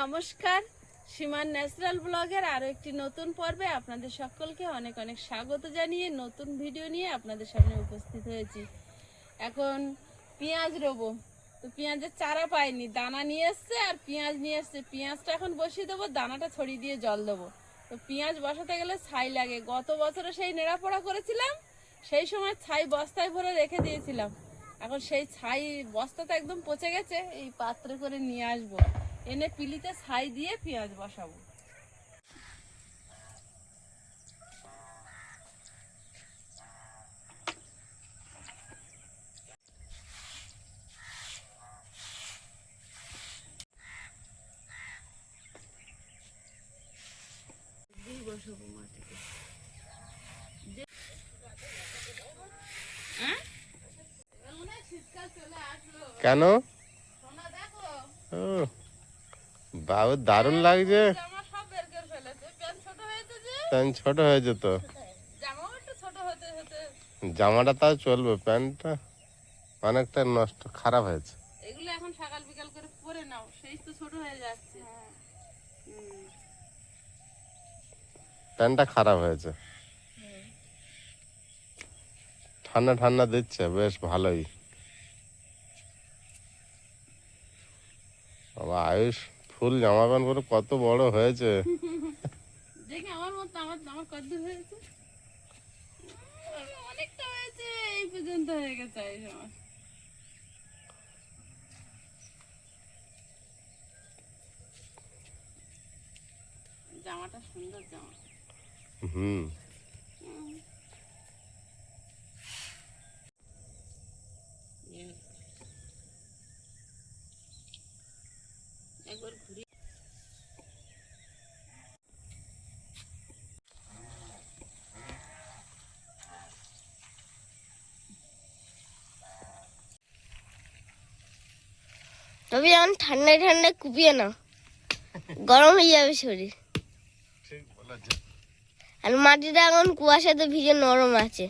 নমস্কার, সীমার ন্যাচারাল ব্লগের আরও একটি নতুন পর্বে আপনাদের সকলকে অনেক অনেক স্বাগত জানিয়ে নতুন ভিডিও নিয়ে আপনাদের সামনে উপস্থিত হয়েছি। এখন পেঁয়াজ রোবো, তো পেঁয়াজের চারা পাইনি, দানা নিয়ে এসছে আর পেঁয়াজ নিয়ে এসছে। পেঁয়াজটা এখন বসিয়ে দেবো, দানাটা ছড়িয়ে দিয়ে জল দেবো। তো পেঁয়াজ বসাতে গেলে ছাই লাগে। গত বছরে সেই নেড়াপড়া করেছিলাম, সেই সময় ছাই বস্তায় ভরে রেখে দিয়েছিলাম। এখন সেই ছাই বস্তাটা একদম পচে গেছে, এই পাত্রে করে নিয়ে আসবো, এনে পিলিতে ছাই দিয়ে পেঁয়াজ বসাবো। বসাবো মাটিতে। কেন? বাবু দারুণ লাগছে। প্যান্ট ছোট হয়েছে তো, জামাটা তাও চলবে, প্যান্টটা অনেকটা নষ্ট, খারাপ হয়েছে। এগুলো এখন সকাল বিকাল করে পরে নাও, সেই তো ছোট হয়ে যাচ্ছে। প্যান্টটা খারাপ হয়েছে। ঠান্ডা ঠান্ডা দিচ্ছে, বেশ ভালোই। বাবা আয়ুষ ফুল জামা প্যান্ট পরে কত বড় হয়েছে। দেখি আমার মতো, আমার কতদূর হয়েছে, অনেকটা হয়েছে, এই পর্যন্ত হয়ে গেছে আমার। জামাটা সুন্দর জামা। হুম, একবার ঘুরি। তবে এখন ঠান্ডায় ঠান্ডায় কুপিয়ে নাও, গরম হয়ে যাবে শরীর। আর মাটিটা এখন কুয়াশাতে ভিজে নরম আছে।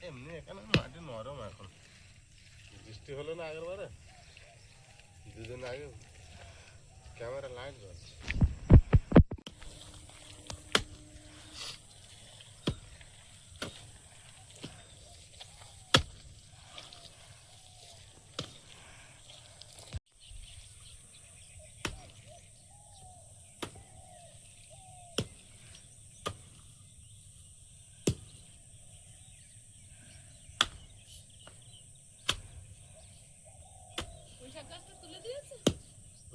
এমনি এখানে মাটি নরম এখন, বৃষ্টি হলো না আগের বারে, দুদিন আগে। ক্যামেরা লাইট জ্বলছে।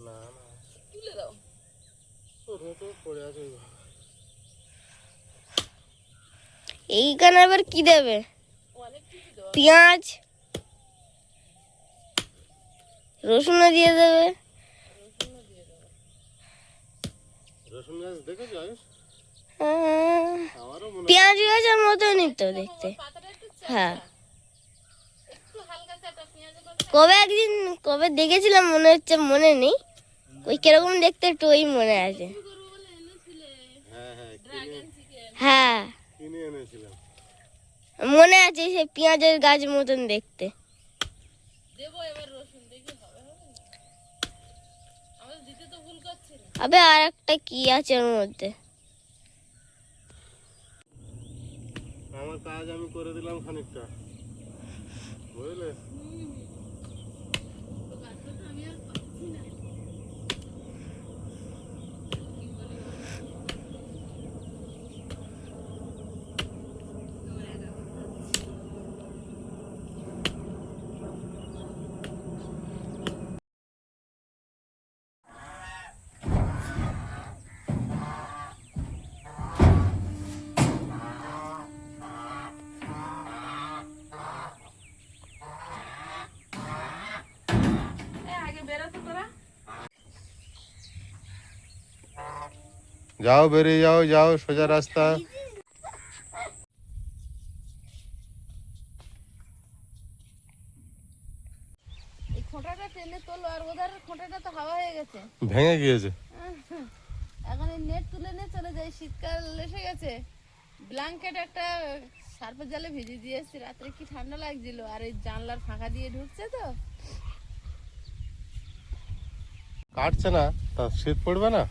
না না, তুলে দাও। পড়ে আছে। এইখানে আবার কি দেবে? পেঁয়াজ রসুনও দিয়ে দেবে। রসুন গাছ দেখেছো আয়ুষ? পেঁয়াজ গাছের মতনই তো দেখতে। হ্যাঁ, কবে দেখেছিলাম মনে হচ্ছে, মনে নেই। ওই কিরকম দেখতে একটু ওই মনে আছে। হ্যাঁ, কিনে এনেছিলাম, মনে আছে, সেই পেঁয়াজের গাছ মতন দেখতে। আবে আর একটা কি আছে ওর মধ্যে। আমার কাজ আমি করে দিলাম খানিকটা, বুঝলে? যাও, বেরিয়ে যাও, যাও সোজা রাস্তা। এই খোঁটাটা টেনে তোলো, আর ওধার খোঁটাটা তো হাওয়া হয়ে গেছে, ভেঙে গিয়েছে। এখন এই নেট তুলে নিয়ে চলে যাই। শীতকাল এসে গেছে, ব্ল্যাঙ্কেট একটা সার্ফের জলে ভিজিয়ে দিয়ে এসেছি। রাত্রে কি ঠান্ডা লাগছিল, আর এই জানলার ফাঁকা দিয়ে ঢুকছে তো। কাটছে না, তা শীত পড়বে না?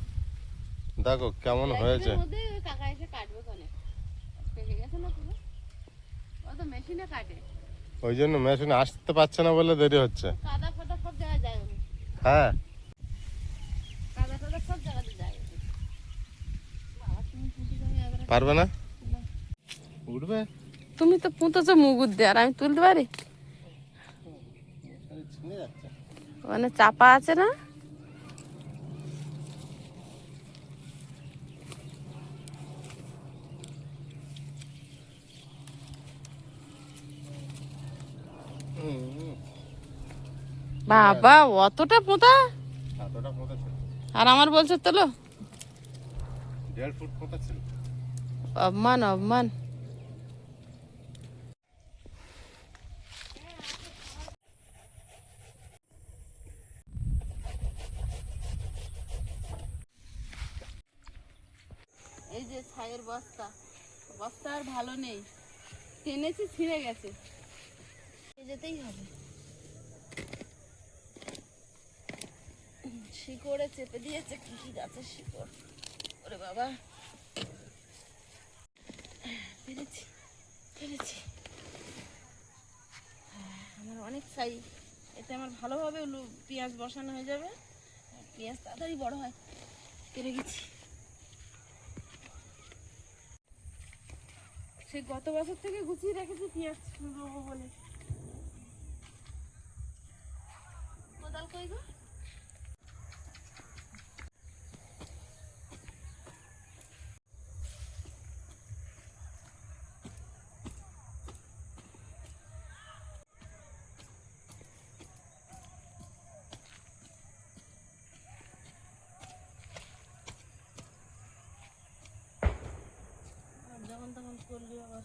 দেখো কেমন হয়েছে। একদিনের মধ্যে কাকা এসে কাটবে কোনে, পেকে গেছে না পুরো, ও তো মেশিনে কাটে। ওই জন্য মেশিনে আসতে পারছে না বলে দেরি হচ্ছে। কাদা ফাদা সব জায়গায় যায় উনি, হ্যাঁ, কাদা টাদা সব জায়গাতে যায় উনি। বাবা তুমি পুঁতে যাবে এবারে? পারবে না, না। উঠবে। তুমি তো পুঁতেছো মুগুর দিয়ে, আর আমি তুলতে পারি? ছিঁড়ে যাচ্ছে। মানে চাপা আছে না? বাবা অতটা পোঁতা, এতটা পোঁতা ছিল, আর আমার বলছো তোলো? 1.5 ফুট পোঁতা ছিল। অপমান অপমান। এই যে ছাইয়ের বস্তা, বস্তা আর ভালো নেই, টেনেছি ছিঁড়ে গেছে, যেতেই হবে। শিকড়ে চেপে দিয়েছে, কি কি গাছের শিকড়, ওরে বাবা। পেরেছি পেরেছি, আমার অনেক ছাই, এতে আমার ভালোভাবে পেঁয়াজ বসানো হয়ে যাবে, আর পেঁয়াজ তাড়াতাড়ি বড় হয়। পেরে গেছি, সে গত বছর থেকে গুছিয়ে রেখেছি পেঁয়াজ দেবো বলে। কোদাল কই গো? যখন তখন করলি আবার।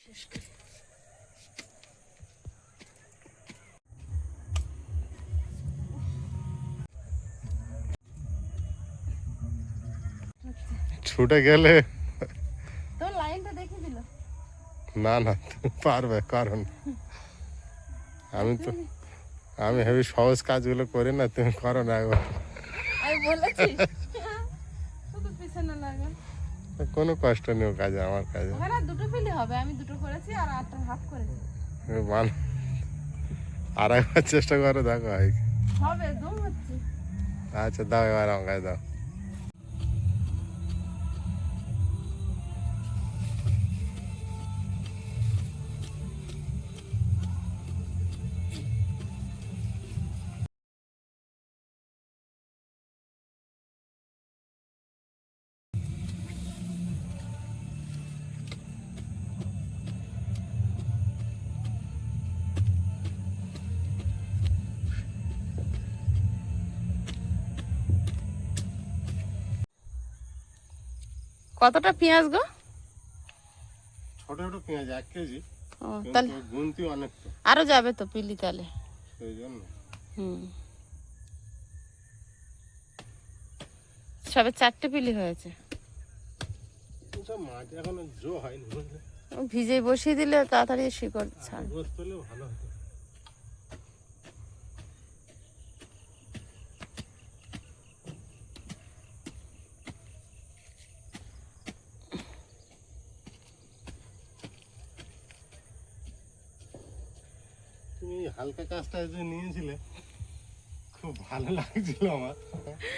শেষ করে ছুটে গেলে তোর লাইনটা দেখে দিল। না না, তুমি পারবে, কারণ আমি হেবি সহজ কাজগুলো করি না, তুমি করো না একবার। আমি বলেছি শুধু পিছনে লাগা, কোনো কষ্ট নেই ও কাজে, আমার কাজে। ওখানে দুটো ফিলি হবে, আমি দুটো করেছি আর আটটা হাফ করেছি। মান আর একবার চেষ্টা করো, দেখো হয় কি। হবে, দম হচ্ছে। আচ্ছা দাও, এবার আমার কাছে দাও। কতটা পেঁয়াজ গো? ছোট ছোট পেঁয়াজ 1 কেজি, ও তাহলে কিন্তু গুনতি অনেক তো, আরো যাবে তো পিলি তাহলে। সেই জন্য। হুম, সবে 4টে পিলি হয়েছে। সব মাটি এখনো জো হয়নি, বুঝলে? ও ভিজে বসিয়ে দিলে তাড়াতাড়ি শিকড় ছাড়। রোদ পেলেও ভালো হতো। তুমি এই হালকা কাজটা যে নিয়েছিলে, খুব ভালো লাগছিল আমার।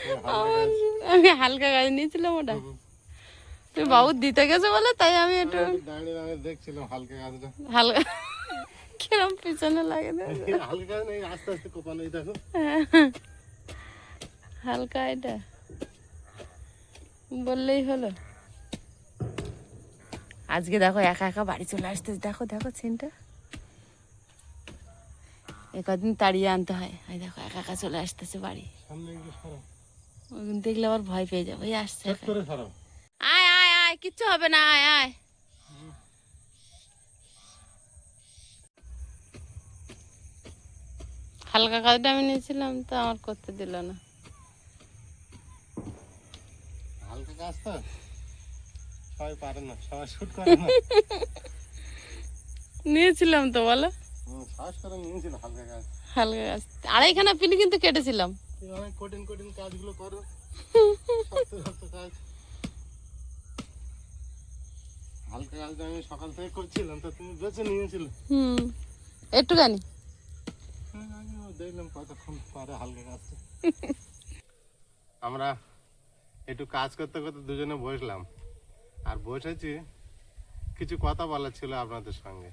এই হালকা কাজ। আমি হালকা গাছ নিয়েছিলাম ওটা, তুমি বাবু দিতে গেছো বলে তাই আমি একটু আমি দাঁড়িয়ে দাঁড়িয়ে দেখছিলাম হালকা কাজটা। হালকা কিরম পিছনে লাগে না? হালকা কাজ নেই, আস্তে আস্তে কোপানো, এই দেখো। হালকা এটা বললেই হলো। আজকে দেখো একা একা বাড়ি চলে আসতে, দেখো দেখো ছিনটা, একদিন তাড়িয়ে আনতে হয়। এই দেখো একা একা চলে আসতেছে বাড়ি, সামনে একটু সরাও, ওইদিন দেখলে আবার ভয় পেয়ে যাবো। এই আসছে চেক একা। করে সরাও। আয় আয় আয়, কিচ্ছু হবে না, আয় আয়। হালকা কাজটা আমি নিয়েছিলাম তো আমার করতে দিল না। হালকা কাজ তো সবাই পারে না, সবাই শুট করে না। নিয়েছিলাম তো বলো, শ্বাস করে নিয়েছিল হালকা কাজ। হালকা গাছ 2.5খানা পিলি কিন্তু কেটেছিলাম। তুমি অনেক কঠিন কঠিন কাজগুলো করো, শক্ত শক্ত কাজ। হালকা কাজটা আমি সকাল থেকে করছিলাম, তো তুমি বেছে নিয়েছিলে। একটুখানি। আমিও দেখলাম কতক্ষণ পারে হালকা কাজটা। আমরা একটু কাজ করতে করতে দুজনে বসলাম, আর বসেছি, কিছু কথা বলার ছিল আপনাদের সঙ্গে।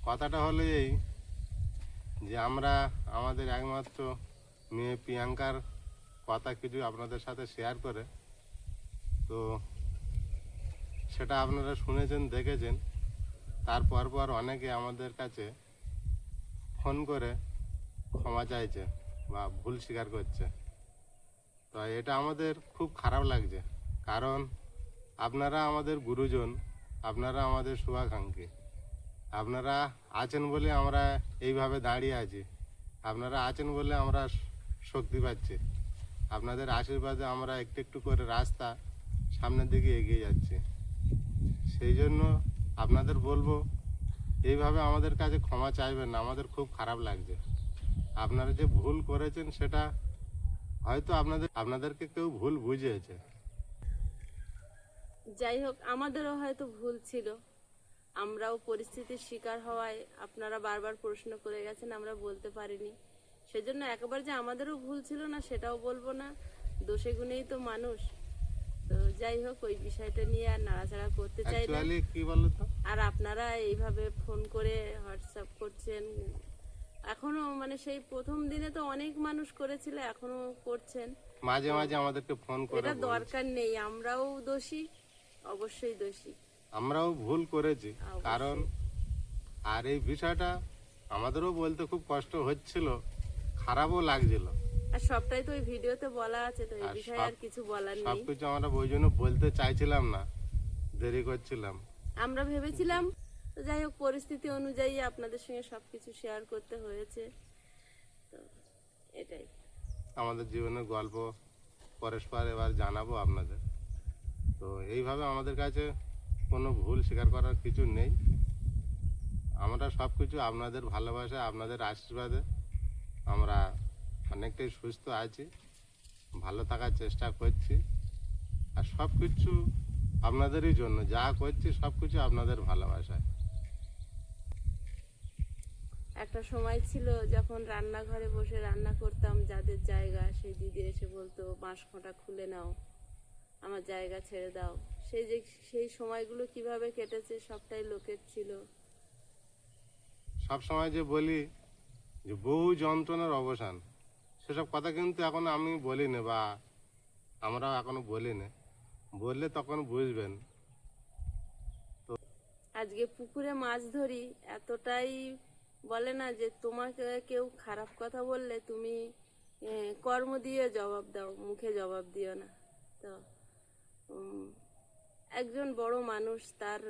কথাটা হলো এই যে আমরা আমাদের একমাত্র মেয়ে প্রিয়াঙ্কার কথা কিছু আপনাদের সাথে শেয়ার করে, তো সেটা আপনারা শুনেছেন দেখেছেন। তারপর পর অনেকে আমাদের কাছে ফোন করে ক্ষমা চাইছে বা ভুল স্বীকার করছে। তো এটা আমাদের খুব খারাপ লাগছে, কারণ আপনারা আমাদের গুরুজন, আপনারা আমাদের শুভাকাঙ্ক্ষী, আপনারা আছেন বলে আমরা এইভাবে দাঁড়িয়ে আছি, আপনারা আছেন বলে আমরা শক্তি পাচ্ছি, আপনাদের আশীর্বাদে আমরা একটু একটু করে রাস্তা সামনের দিকে এগিয়ে যাচ্ছি। সেই জন্য আপনাদের বলবো, এইভাবে আমাদের কাছে ক্ষমা চাইবেন না, আমাদের খুব খারাপ লাগছে। আপনারা যে ভুল করেছেন সেটা হয়তো আপনাদেরকে কেউ ভুল বুঝিয়েছে। যাই হোক, আমাদেরও হয়তো ভুল ছিল, আমরাও পরিস্থিতির শিকার হওয়ায় আপনারা বারবার প্রশ্ন করে গেছেন, আমরা বলতে পারিনি। সেজন্য একেবারে যে আমাদেরও ভুল ছিল না সেটাও বলবো না, দোষে গুণেই তো মানুষ। তো যাই হোক, ওই বিষয়টা নিয়ে আর নাড়াচাড়া করতে চাই না। অ্যাকচুয়ালি কি বলতো, আর আপনারা এইভাবে ফোন করে হোয়াটসঅ্যাপ করছেন, এখনো মানে সেই প্রথম দিনে তো অনেক মানুষ করেছিল, এখনো করছেন। মাঝে মাঝে আমাদেরকে ফোন করে এটা বলছে। দরকার নেই, আমরাও দোষী, অবশ্যই দোষী। আমরাও ভুল করেছি, কারণ আর এই বিষয়টা আমাদেরও বলতে খুব কষ্ট হচ্ছিল, খারাপও লাগছিল। আর সবটাই তো ওই ভিডিওতে বলা আছে, তো এই আর বিষয়ে আর কিছু বলার নেই। সবকিছু আমরা ওই জন্য বলতে চাইছিলাম না, দেরি করছিলাম। আমরা ভেবেছিলাম, তো যাই হোক পরিস্থিতি অনুযায়ী আপনাদের সঙ্গে সবকিছু শেয়ার করতে হয়েছে, তো এটাই। আমাদের জীবনের গল্প পরস্পর এবার জানাবো আপনাদের। তো এইভাবে আমাদের কাছে কোনো ভুল স্বীকার করার কিছু নেই। আমরা সব কিছু আপনাদের ভালোবাসা, আপনাদের আশীর্বাদে আমরা অনেকটাই সুস্থ আছি, ভালো থাকার চেষ্টা করছি। আর সব কিছু আপনাদেরই জন্য, যা করছি সব কিছু আপনাদের ভালোবাসায়। একটা সময় ছিল যখন রান্নাঘরে বসে রান্না করতাম, যাদের জায়গা, সেই দিদি এসে বলতো বাঁশখোঁটা খুলে নাও, আমার জায়গা ছেড়ে দাও। সেই সময়গুলো কিভাবে কেটেছে সবটাই লোকের ছিল। সব সময় যে বলি যে বহু যন্ত্রণার অবসান, সেসব কথা কিন্তু এখন আমি বলি না, বা আমরাও এখনো বলি না। বললে তখন বুঝবেন। আজকে পুকুরে মাছ ধরি, এতটাই বলে না যে তোমাকে কেউ খারাপ কথা বললে তুমি কর্ম দিয়ে জবাব দাও, মুখে জবাব দিও না। তো একজন বড় মানুষ তার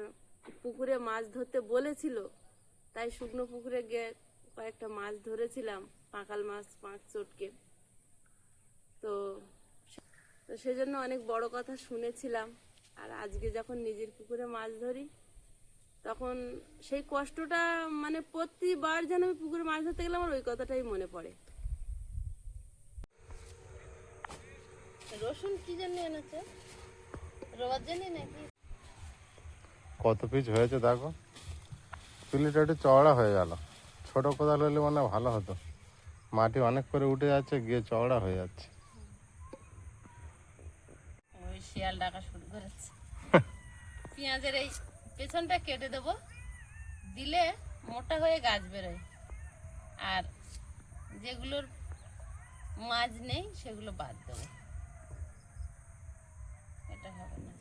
পুকুরে মাছ ধরতে বলেছিল, তাই শুকনো পুকুরে গিয়ে কয়েকটা মাছ ধরেছিলাম, পাঁকাল মাছ 5 চটকে। তো সেজন্য অনেক বড় কথা শুনেছিলাম। আর আজকে যখন নিজের পুকুরে মাছ ধরি, তখন সেই কষ্টটা মানে প্রতিবার যেন আমি পুকুরে মাছ ধরতে গেলে আমার ওই কথাটাই মনে পড়ে। রসুন কি জন্য এনেছে, রোয়ার জন্য নাকি? কত পিস হয়েছে দেখো, চুলিটা একটু চওড়া হয়ে গেল। ছোট কোদাল হলে মানে ভালো হতো, মাটি অনেক করে উঠে যাচ্ছে, গিয়ে চওড়া হয়ে যাচ্ছে। ওই শিয়াল ডাকা শুরু করেছে। পেঁয়াজের এই পেছনটা কেটে দেবো, দিলে মোটা হয়ে গাছ বেরোয়, আর যেগুলোর মাছ নেই সেগুলো বাদ দেবো, এটা হবে না।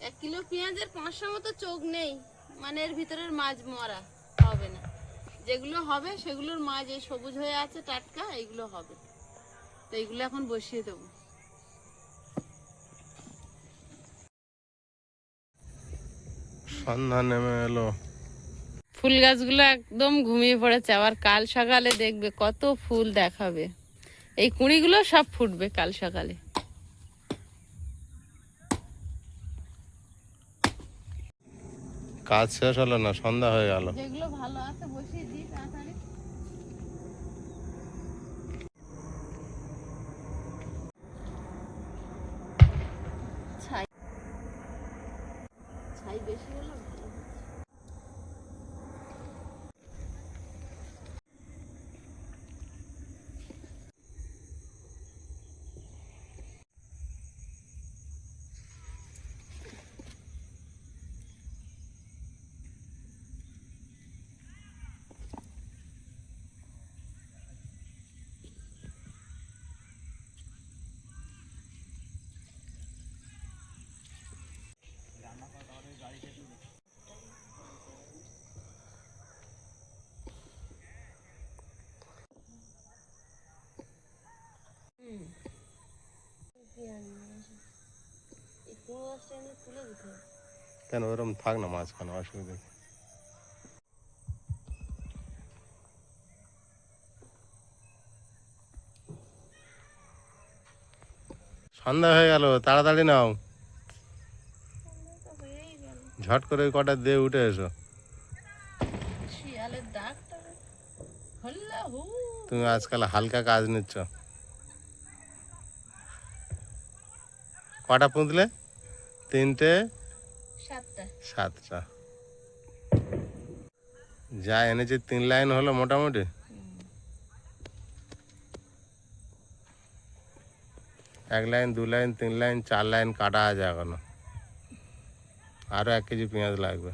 1 কিলো পেঁয়াজের 500 মতো চোখ নেই, মানে এর ভিতরের মাছ মরা হবে না। যেগুলো হবে সেগুলোর মাছ এই সবুজ হয়ে আছে টাটকা, এইগুলো হবে। তো এইগুলো এখন বসিয়ে দেবো। সন্ধ্যা নেমে এলো, ফুল গাছগুলো একদম ঘুমিয়ে পড়েছে, আবার কাল সকালে দেখবে কত ফুল দেখাবে। এই কুঁড়িগুলো সব ফুটবে কাল সকালে। কাজ শেষ হলো না, সন্ধ্যা হয়ে গেল। যেগুলো ভালো আছে বসিয়ে দিই তাড়াতাড়ি। ছাই ছাই বেশি হলে ভালো হচ্ছে। কেন ওরকম থাক না মাঝখানে, অসুবিধা কি? সন্ধ্যা হয়ে গেল, তাড়াতাড়ি নাও, ঝট করে ওই কটা দিয়ে উঠে এসো। শিয়ালের ডাকটা হল্লা হু। তুমি আজকাল হালকা কাজ নিচ্ছ। কটা পুঁতলে? 3টে 7টা। 7টা। যা এনেছি 3 লাইন হলো মোটামুটি। 1 লাইন 2 লাইন 3 লাইন 4 লাইন কাটা আছে এখনো। আরো 1 কেজি পেঁয়াজ লাগবে।